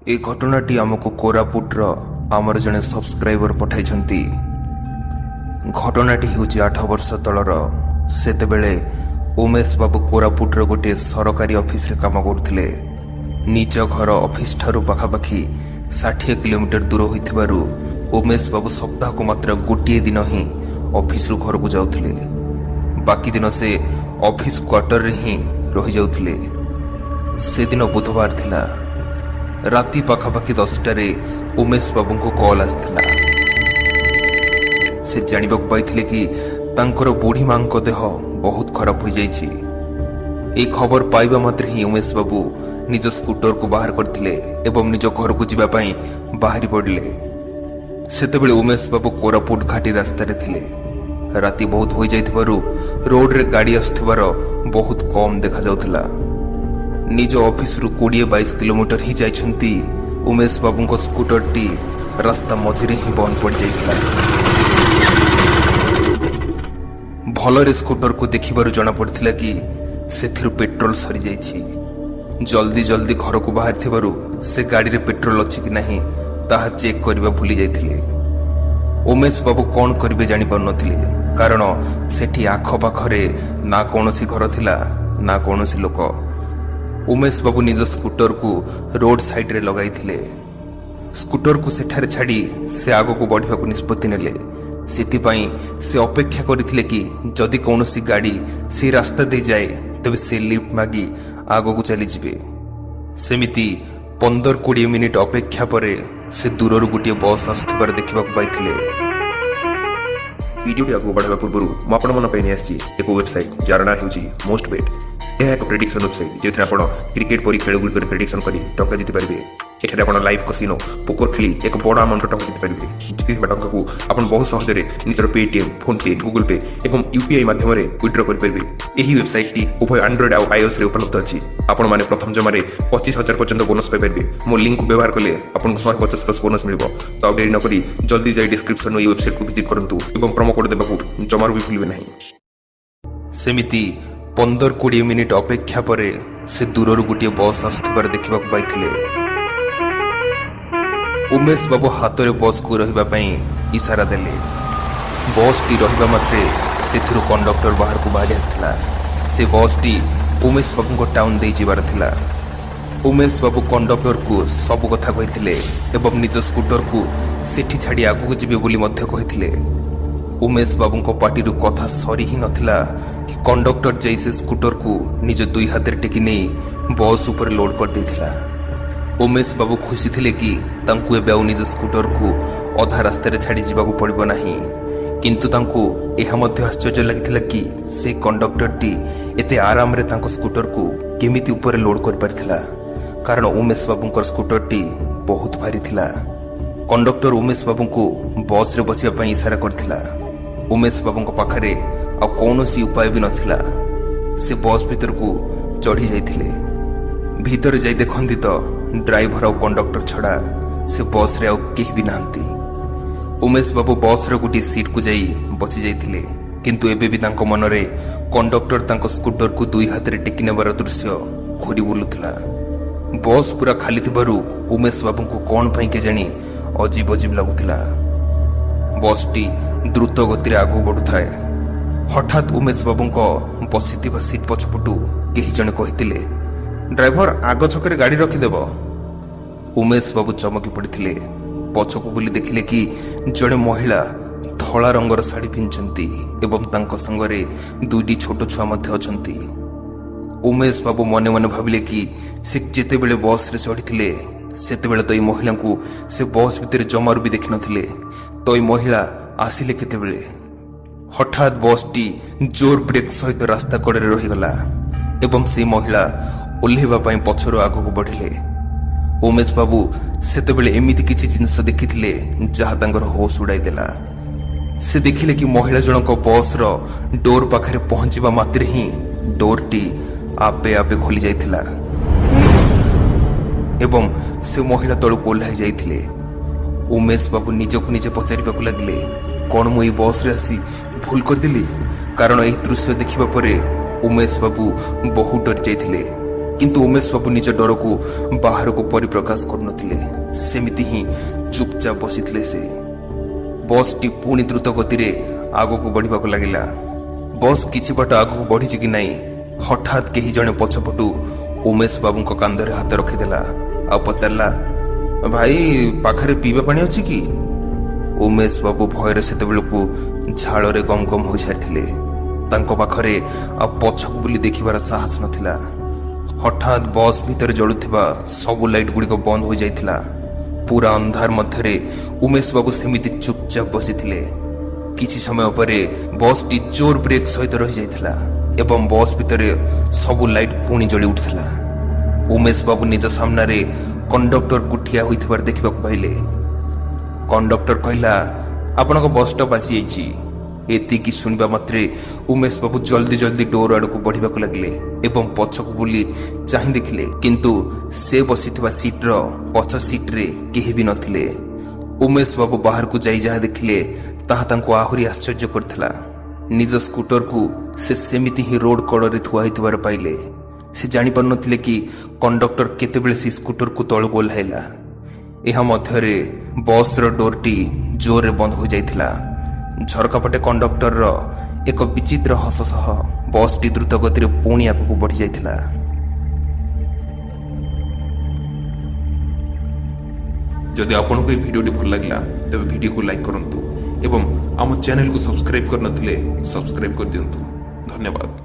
ए घटनाटी आमको कोरापुटर आमर जड़े सब्सक्राइबर पठाई। घटनाटी हूँ 8 वर्ष तलर। सेतेबेले उमेश बाबू कोरापुटर गोटे सरकारी ऑफिस रे काम करथिले। निज घर ऑफिस ठारू पाखापाखी 60 किलोमीटर दूर होइथिबारु उमेश बाबू सप्ताह को मात्र गोटे दिन ही ऑफिस रु घर को जाउथिले। बाकी दिन से ऑफिस क्वार्टर रे ही रही जाउथिले। से दिन बुधवार थिला। राति पाखापाखी 10टारे उमेश बाबू को कॉल आसला। से जानिबा पाइथिले कि तांकर बुढ़ी मां को देह बहुत खराब हो जाइछि। ए खबर पाइबा मात्र ही उमेश बाबू निज स्कूटर को बाहर करथिले एवं निज घर को जिबा पई बाहरी पड़ले। सेतेबेले उमेश बाबू कोरापुट घाटी रास्ता रे थिले। राति बहुत हो जाइथिबारु रोड रे गाड़ी आसुथिबार बहुत कम देखा जाउथला। निज ऑफिस रु 20-22 किलोमीटर ही जाइछंती उमेश बाबू को स्कूटर टी रास्ता मझिरे ही बंद पड़ जाइथिला। भलरे स्कूटर को देखिबारु जना पड़थिला कि सेथिरु पेट्रोल सरी जाइछि। जल्दी जल्दी घर को बाहर थिबारु से गाड़ी रे पेट्रोल अछि कि नहीं ताहा चेक करबा भूली जाइथिले। उमेश बाबू कौन करिवे जानि पार नथिले, कारण सेठी आख पाखरे ना कोनोसी घर थिला ना कोनोसी लोक। उमेश बाबू निज स्कूटर को रोड साइड रे लगाई थिले। स्कूटर को सेठारे छाड़ी से आगो को बढ़िया को निष्पत्ति नेले। सेतिपाई से अपेक्षा करथिले कि जदि कोनोसी गाड़ी से रास्ता दे जाए तबे से लिफ्ट मागी आगो को चली जिबे। सेमिति 15-20 मिनिट अपेक्षा परे से दूररु गोटे बस आसुथिबार देखिबा को पाइथिले। वीडियो आगु बढ़ावा पूर्व मु आपण मन पे आसी एक वेबसाइट जार ना हेउची मोस्ट बेट। यह एक प्रेडिक्शन वेबसाइट जो आप क्रिकेट परी खेल गुड़िक प्रेडिक्शन कर टंका जीति पारे। एठारे आप लाइव कसिनो पोकर खेली एक बड़ अमाउंट टंका जीति पारे। जीति टंका को आप बहुत सहजरे निजर पेटीएम, फोन पे, गूगल पे एवं यूपीआई माध्यम विड्रॉ करेंगे। यही वेबसाइट टी उभय एंड्रॉइड और आईओएस रे उपलब्ध अच्छी। आपण मैंने प्रथम जमारे 25,000 पर्यंत बोनस पाइबे। मो लिंक व्यवहार कले आपको 150+ बोनस मिल। तो आप डेरी नक जल्दी जाए डिस्क्रिप्शन ये वेबसाइट को विजिट करूँ और प्रोमो कोड देवाक जमार भी भूलिए नहीं। सेमिति 15-20 मिनिट अपेक्षा परे से दूररु गोटे बस आसुथिबार देखिबा को पाइथिले। उमेश बाबू हाथ रे बस को रहिबा पई इशारा देले। बस टी रहिबा मात्रे सेथिरु कंडक्टर बाहर को बाहरी आसथिला। से बस टी उमेश बाबू को टाउन दे जिबार थिला। उमेश बाबू कंडक्टर को सब कथा कहिथिले एवं निज स्कूटर को सेठी छाड़ी आगु जिबे बोली मध्य कहिथिले। उमेश बाबू को पार्टी कथा सरी ही नथिला कि कंडक्टर जैसे स्कूटर को निज दुई हाथ टेकी नहीं बस ऊपर लोड कर देथिला। उमेश बाबू खुशी थिले कि तांकु एबे निज स्कूटर को अधा रास्ता रे छाड़ी जिबाकू पड़िबो नाही। किंतु तांकु एहा मध्य आश्चर्य लागिथिला कि से कंडक्टर टी एते आराम रे तांको स्कूटर को केमिति ऊपर लोड कर पारथिला, कारण उमेश बाबू को स्कूटर टी बहुत भारी थिला। कंडक्टर उमेश बाबू को बस रे बसिया पई इशारा करथिला। उमेश बाबू को पाखरे आ कौनसी उपाय भी नथिला। से बस भीतर को चढ़ी जाइथिले। भीतर जाई देखंती तो ड्राइवर और कंडक्टर छड़ा से बस रे केही भी नांती। उमेश बाबू बस रे गोटे सीट को जाई बसी जाइथिले। किंतु एबे भी तांको मन रे कंडक्टर तांको स्कूटर को दुई हाथ रे टेकी नेबार दृश्य घूरी बुलुथला। बस पूरा खाली थिबारु उमेश बाबू को कौन पई के जानी अजीब अजीब लगुथिला। बस टी द्रुत गति आगू बढ़ुए। हठात उमेश बाबू को बसी सीट पछपटू केही जने कहिथिले, ड्राइवर आग छकरे गाड़ी रखिदेव। उमेश बाबू चमकी पड़िथिले। पछकू बुली देखिले कि जड़े महिला धला रंगर शाढ़ी पिंधछंती एवं तांको संगरे दुईटी छोट छुआ मध्य अछंती। उमेश बाबू मने मने भाबिले कि से जेतेबेले बस रे चढ़िथिले सेतेबेले तो ई महिला को से बस भितर जमारू भी देखि नथिले। तो ई महिला आसिले केतेबेले। हठात बस टी जोर ब्रेक सहित रास्ता कड़े रहीगला एवं से महिला ओल्हेबा पई पछरो आगो को बढ़िले। उमेश बाबू सेतेबेले एमिति किछि जिंस देखिथिले जहा तांगर होश उड़ाई देला। से देखिले कि महिला जनक बस रो डोर पाखरे पहुंचबा मात्र ही डोर टी आपे आपे खोली जाइथिला एवं से महिला तळକୁ ओल्हाई जाइथिले। उमेश बाबू निजको निजे पचारिबाकू लागिले, कौन मु ई बस रे आसी भूल करदेली? कारण एही दृश्य देखिबा परे उमेश बाबू बहुत डरी जाइथिले। କିନ୍ତୁ ଉମେଶ ବାବୁ ନିଜ ଡରକୁ ବାହାରକୁ ପରିପ୍ରକାଶ କରୁନଥିଲେ। ସେମିତି ହିଁ ଚୁପଚାପ ବସିଥିଲେ ସେ। ବସ୍ଟି ପୁଣି ଦ୍ରୁତ ଗତିରେ ଆଗକୁ ବଢ଼ିବାକୁ ଲାଗିଲା। ବସ୍ କିଛି ବାଟ ଆଗକୁ ବଢ଼ିଛି କି ନାହିଁ, ହଠାତ୍ କେହି ଜଣେ ପଛପଟୁ ଉମେଶ ବାବୁଙ୍କ କାନ୍ଧରେ ହାତ ରଖିଦେଲା ଆଉ ପଚାରିଲା, ଭାଇ ପାଖରେ ପିଇବା ପାଣି ଅଛି କି? ଉମେଶ ବାବୁ ଭୟରେ ସେତେବେଳକୁ ଝାଳରେ ଗମ ଗମ ହୋଇସାରିଥିଲେ। ତାଙ୍କ ପାଖରେ ଆଉ ପଛକୁ ବୁଲି ଦେଖିବାର ସାହସ ନଥିଲା। ହଠାତ୍ ବସ୍ ଭିତରେ ଜଳୁଥିବା ସବୁ ଲାଇଟ୍ ଗୁଡ଼ିକ ବନ୍ଦ ହୋଇଯାଇଥିଲା। ପୁରା ଅନ୍ଧାର ମଧ୍ୟରେ ଉମେଶ ବାବୁ ସେମିତି ଚୁପଚାପ ବସିଥିଲେ। କିଛି ସମୟ ପରେ ବସ୍ଟି ଜୋର ବ୍ରେକ୍ ସହିତ ରହିଯାଇଥିଲା ଏବଂ ବସ୍ ଭିତରେ ସବୁ ଲାଇଟ୍ ପୁଣି ଜଳି ଉଠିଥିଲା। ଉମେଶ ବାବୁ ନିଜ ସାମ୍ନାରେ କଣ୍ଡକ୍ଟରକୁ ଠିଆ ହୋଇଥିବାର ଦେଖିବାକୁ ପାଇଲେ। କଣ୍ଡକ୍ଟର କହିଲା, ଆପଣଙ୍କ ବସ୍ ଷ୍ଟପ୍ ଆସିଯାଇଛି। ଏତିକି ଶୁଣିବା ମାତ୍ରେ ଉମେଶ ବାବୁ ଜଲ୍ଦି ଜଲ୍ଦି ଡୋର ଆଡ଼କୁ ବଢ଼ିବାକୁ ଲାଗିଲେ ଏବଂ ପଛକୁ ବୁଲି ଚାହିଁ ଦେଖିଲେ, କିନ୍ତୁ ସେ ବସିଥିବା ସିଟ୍ର ପଛ ସିଟ୍ରେ କେହି ବି ନଥିଲେ। ଉମେଶ ବାବୁ ବାହାରକୁ ଯାଇ ଯାହା ଦେଖିଲେ ତାହା ତାଙ୍କୁ ଆହୁରି ଆଶ୍ଚର୍ଯ୍ୟ କରିଥିଲା। ନିଜ ସ୍କୁଟରକୁ ସେ ସେମିତି ହିଁ ରୋଡ୍ କଡ଼ରେ ଥୁଆ ହୋଇଥିବାର ପାଇଲେ। ସେ ଜାଣିପାରୁନଥିଲେ କି କଣ୍ଡକ୍ଟର କେତେବେଳେ ସେ ସ୍କୁଟରକୁ ତଳକୁ ଓହ୍ଲାଇଲା। ଏହା ମଧ୍ୟରେ ବସ୍ର ଡୋରଟି ଜୋରରେ ବନ୍ଦ ହୋଇଯାଇଥିଲା। ଝରକାପଟେ କଣ୍ଡକ୍ଟରର ଏକ ବିଚିତ୍ର ହସ ସହ ବସ୍ଟି ଦ୍ରୁତ ଗତିରେ ପୁଣି ଆଗକୁ ବଢ଼ିଯାଇଥିଲା। ଯଦି ଆପଣଙ୍କୁ ଏହି ଭିଡ଼ିଓଟି ଭଲ ଲାଗିଲା ତେବେ ଭିଡ଼ିଓକୁ ଲାଇକ୍ କରନ୍ତୁ ଏବଂ ଆମ ଚ୍ୟାନେଲକୁ ସବସ୍କ୍ରାଇବ୍ କରିନଥିଲେ ସବସ୍କ୍ରାଇବ୍ କରିଦିଅନ୍ତୁ। ଧନ୍ୟବାଦ।